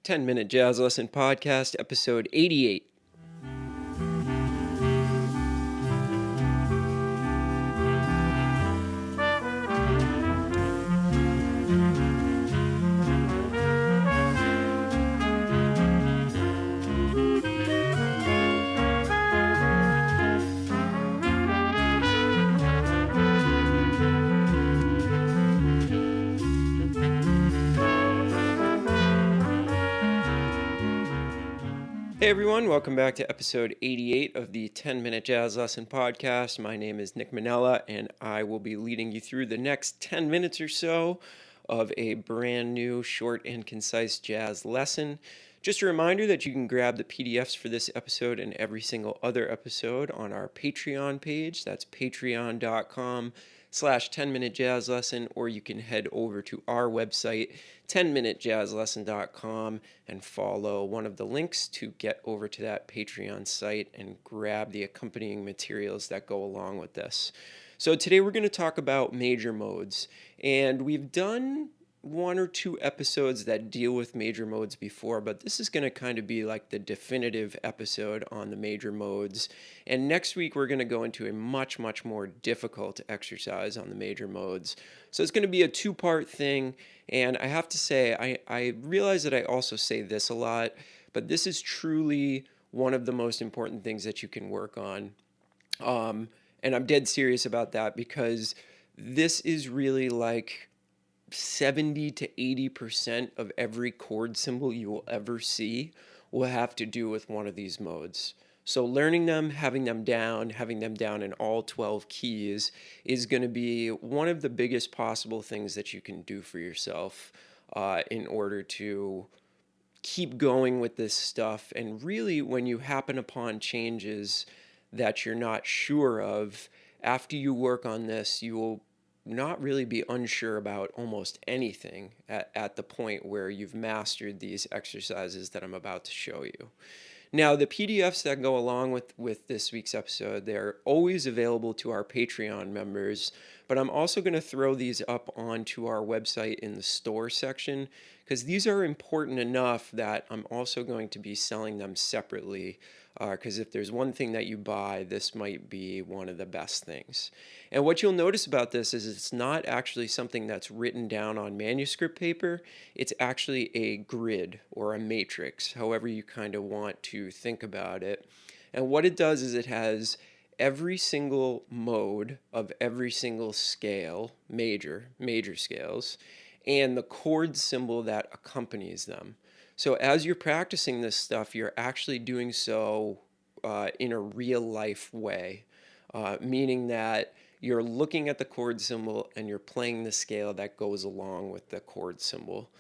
10-Minute Jazz Lesson Podcast, episode 88. Hey everyone, welcome back to episode 88 of the 10-Minute Jazz Lesson Podcast. My name is Nick Manella, and I will be leading you through the next 10 minutes or so of a brand new short and concise jazz lesson. Just a reminder that you can grab the PDFs for this episode and every single other episode on our Patreon page. That's patreon.com/10-minute jazz lesson, or you can head over to our website 10minutejazzlesson.com and follow one of the links to get over to that Patreon site and grab the accompanying materials that go along with this. So today we're going to talk about major modes, and we've done one or two episodes that deal with major modes before, but this is going to kind of be like the definitive episode on the major modes. And next week we're going to go into a much more difficult exercise on the major modes. So it's going to be a two-part thing, and I have to say, I realize that I also say this a lot, but this is truly one of the most important things that you can work on. And I'm dead serious about that, because this is really like 70 to 80% of every chord symbol you will ever see will have to do with one of these modes. So learning them, having them down in all 12 keys is going to be one of the biggest possible things that you can do for yourself in order to keep going with this stuff. And really, when you happen upon changes that you're not sure of, after you work on this, you will not really be unsure about almost anything at the point where you've mastered these exercises that I'm about to show you. Now, the PDFs that go along with this week's episode, they're always available to our Patreon members, but I'm also going to throw these up onto our website in the store section, because these are important enough that I'm also going to be selling them separately, because if there's one thing that you buy, this might be one of the best things. And what you'll notice about this is it's not actually something that's written down on manuscript paper. It's actually a grid or a matrix, however you kind of want to think about it. And what it does is it has every single mode of every single scale, major scales, and the chord symbol that accompanies them. So as you're practicing this stuff, you're actually doing so in a real life way, meaning that you're looking at the chord symbol and you're playing the scale that goes along with the chord symbol.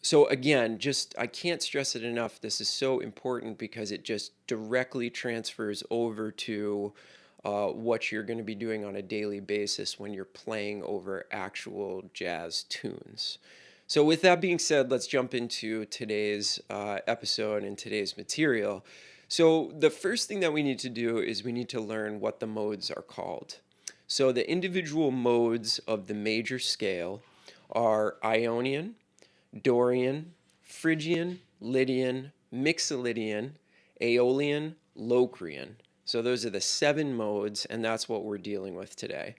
So again, I can't stress it enough. This is so important because it just directly transfers over to what you're going to be doing on a daily basis when you're playing over actual jazz tunes. So with that being said, let's jump into today's episode and today's material. So the first thing that we need to do is we need to learn what the modes are called. So the individual modes of the major scale are Ionian, Dorian, Phrygian, Lydian, Mixolydian, Aeolian, Locrian. So those are the 7 modes, and that's what we're dealing with today.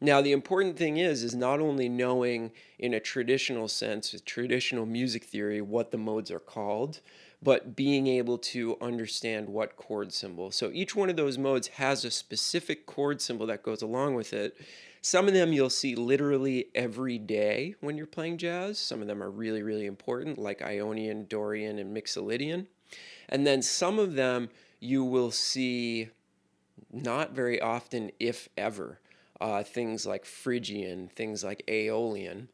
Now, the important thing is not only knowing in a traditional sense, with traditional music theory, what the modes are called, but being able to understand what chord symbol. So each one of those modes has a specific chord symbol that goes along with it. Some of them you'll see literally every day when you're playing jazz. Some of them are really important, like Ionian, Dorian, and Mixolydian. And then some of them you will see not very often, if ever. Things like Phrygian, things like Aeolian.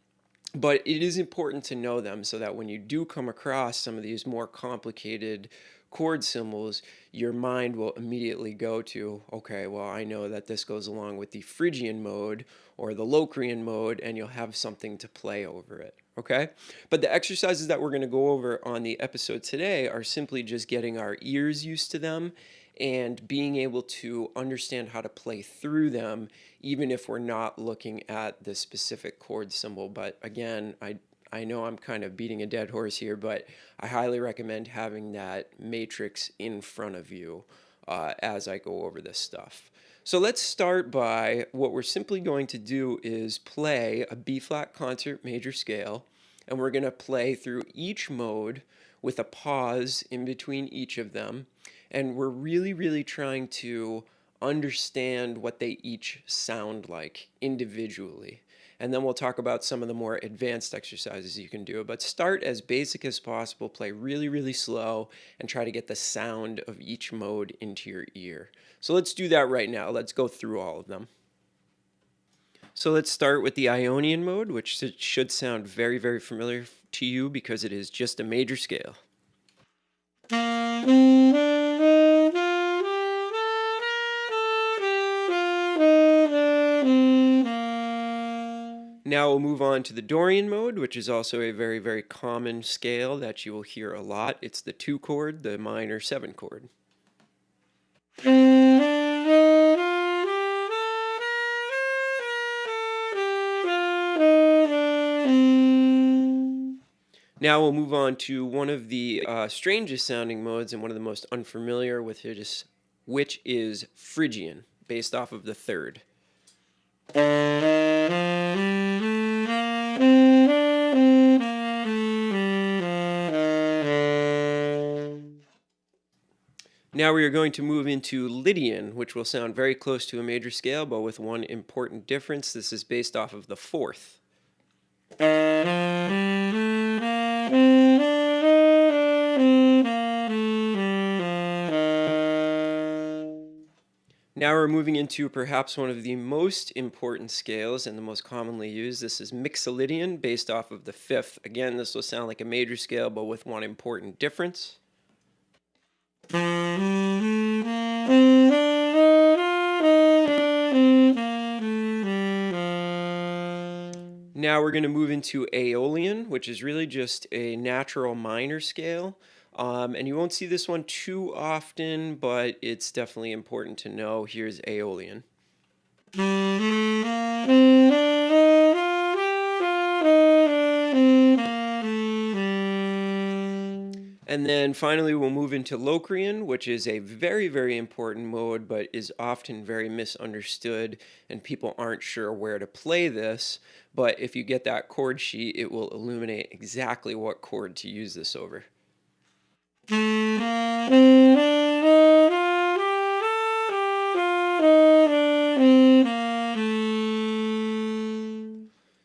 But it is important to know them so that when you do come across some of these more complicated chord symbols, your mind will immediately go to, okay, well, I know that this goes along with the Phrygian mode or the Locrian mode, and you'll have something to play over it, okay? But the exercises that we're going to go over on the episode today are simply just getting our ears used to them and being able to understand how to play through them, even if we're not looking at the specific chord symbol. But again, I know I'm kind of beating a dead horse here, but I highly recommend having that matrix in front of you as I go over this stuff. So let's start by what we're simply going to do is play a B flat concert major scale, and we're going to play through each mode with a pause in between each of them. And we're really trying to understand what they each sound like individually. And then we'll talk about some of the more advanced exercises you can do. But start as basic as possible, play really slow, and try to get the sound of each mode into your ear. So let's do that right now. Let's go through all of them. So let's start with the Ionian mode, which should sound very familiar to you because it is just a major scale. Now we'll move on to the Dorian mode, which is also a very common scale that you will hear a lot. It's the 2 chord, the minor 7 chord. Now we'll move on to one of the strangest sounding modes and one of the most unfamiliar with it, which is Phrygian, based off of the 3rd. Now we are going to move into Lydian, which will sound very close to a major scale, but with one important difference. This is based off of the 4th. Now we're moving into perhaps one of the most important scales and the most commonly used. This is Mixolydian, based off of the 5th. Again, this will sound like a major scale, but with one important difference. Now we're going to move into Aeolian, which is really just a natural minor scale. And you won't see this one too often, but it's definitely important to know. Here's Aeolian. And then finally we'll move into Locrian, which is a very important mode, but is often very misunderstood, and people aren't sure where to play this. But if you get that chord sheet, it will illuminate exactly what chord to use this over.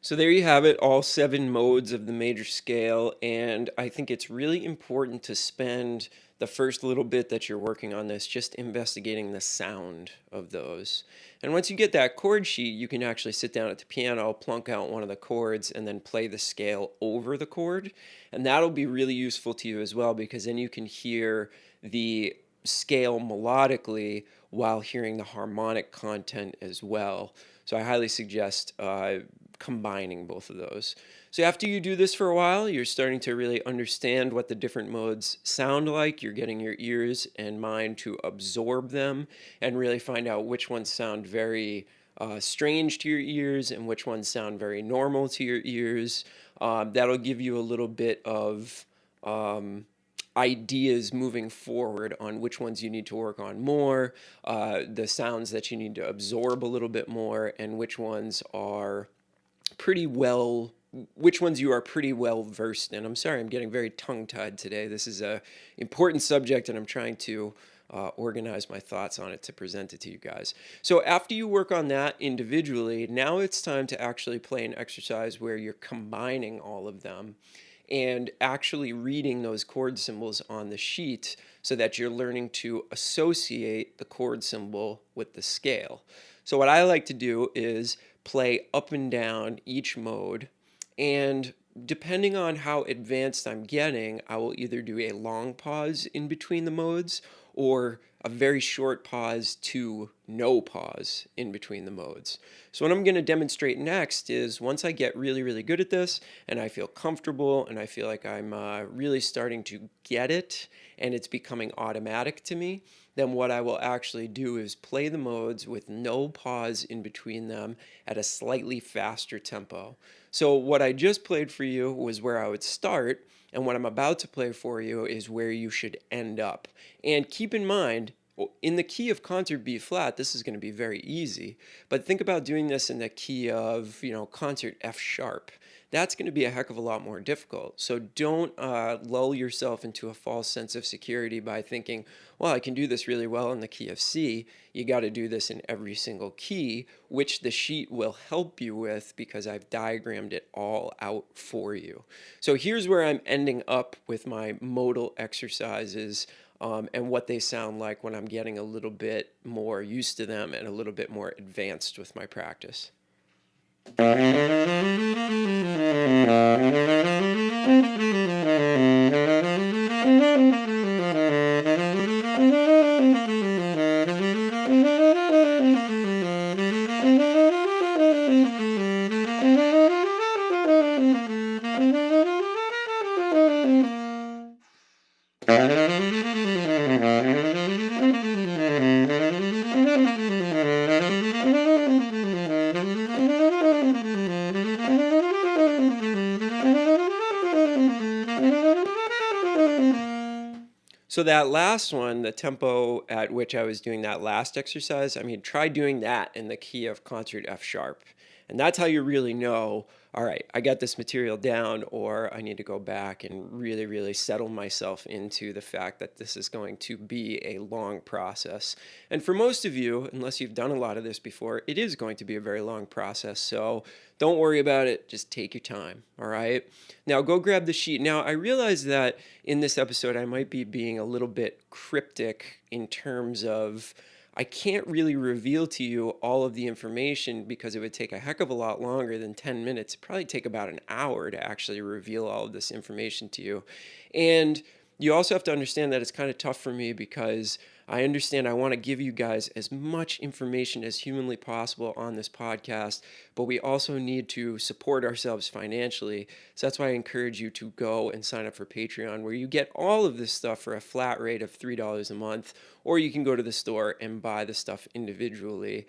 So there you have it, all 7 modes of the major scale, and I think it's really important to spend the first little bit that you're working on this just investigating the sound of those. And once you get that chord sheet, you can actually sit down at the piano, plunk out one of the chords, and then play the scale over the chord. And that'll be really useful to you as well, because then you can hear the scale melodically while hearing the harmonic content as well. So I highly suggest combining both of those. So after you do this for a while, you're starting to really understand what the different modes sound like. You're getting your ears and mind to absorb them and really find out which ones sound very strange to your ears and which ones sound very normal to your ears. That'll give you a little bit of ideas moving forward on which ones you need to work on more, the sounds that you need to absorb a little bit more, and which ones you are pretty well versed in. I'm sorry, I'm getting very tongue-tied today. This is a important subject, and I'm trying to organize my thoughts on it to present it to you guys. So after you work on that individually, now it's time to actually play an exercise where you're combining all of them and actually reading those chord symbols on the sheet so that you're learning to associate the chord symbol with the scale. So what I like to do is play up and down each mode, and depending on how advanced I'm getting, I will either do a long pause in between the modes or a very short pause to no pause in between the modes. So what I'm going to demonstrate next is once I get really good at this and I feel comfortable and I feel like I'm really starting to get it and it's becoming automatic to me, then what I will actually do is play the modes with no pause in between them at a slightly faster tempo. So what I just played for you was where I would start, and what I'm about to play for you is where you should end up. And keep in mind, in the key of concert B flat, this is going to be very easy, but think about doing this in the key of, concert F sharp. That's going to be a heck of a lot more difficult. So don't lull yourself into a false sense of security by thinking, well, I can do this really well in the key of C. You got to do this in every single key, which the sheet will help you with because I've diagrammed it all out for you. So here's where I'm ending up with my modal exercises and what they sound like when I'm getting a little bit more used to them and a little bit more advanced with my practice. So that last one, the tempo at which I was doing that last exercise, I mean, try doing that in the key of concert F sharp. And that's how you really know, all right, I got this material down, or I need to go back and really, really settle myself into the fact that this is going to be a long process. And for most of you, unless you've done a lot of this before, it is going to be a very long process. So don't worry about it. Just take your time. All right. Now go grab the sheet. Now I realize that in this episode, I might be being a little bit cryptic in terms of I can't really reveal to you all of the information because it would take a heck of a lot longer than 10 minutes. It'd probably take about an hour to actually reveal all of this information to you. And you also have to understand that it's kind of tough for me because I understand I want to give you guys as much information as humanly possible on this podcast, but we also need to support ourselves financially. So that's why I encourage you to go and sign up for Patreon, where you get all of this stuff for a flat rate of $3 a month, or you can go to the store and buy the stuff individually.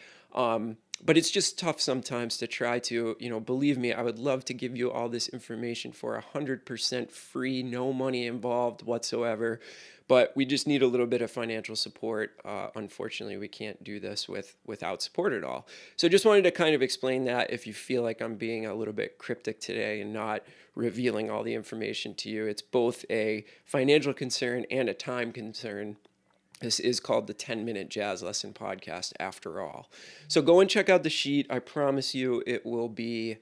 But it's just tough sometimes to try to, believe me, I would love to give you all this information for 100% free, no money involved whatsoever. But we just need a little bit of financial support. Unfortunately, we can't do this without support at all. So just wanted to kind of explain that if you feel like I'm being a little bit cryptic today and not revealing all the information to you. It's both a financial concern and a time concern. This is called the 10-Minute Jazz Lesson Podcast after all. So go and check out the sheet. I promise you it will be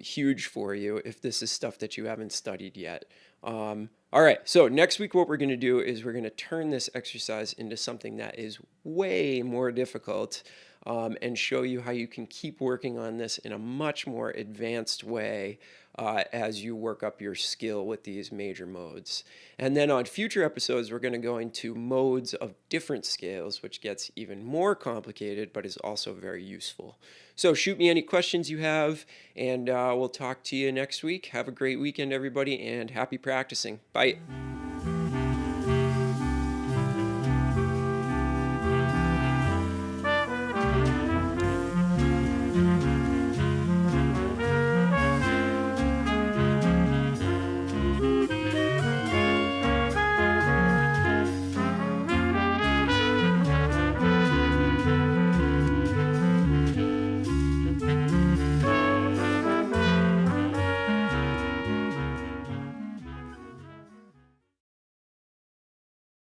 huge for you if this is stuff that you haven't studied yet. All right, so next week what we're going to do is we're going to turn this exercise into something that is way more difficult and show you how you can keep working on this in a much more advanced way as you work up your skill with these major modes. And then on future episodes, we're going to go into modes of different scales, which gets even more complicated, but is also very useful. So shoot me any questions you have, and we'll talk to you next week. Have a great weekend, everybody, and happy practicing. Bye.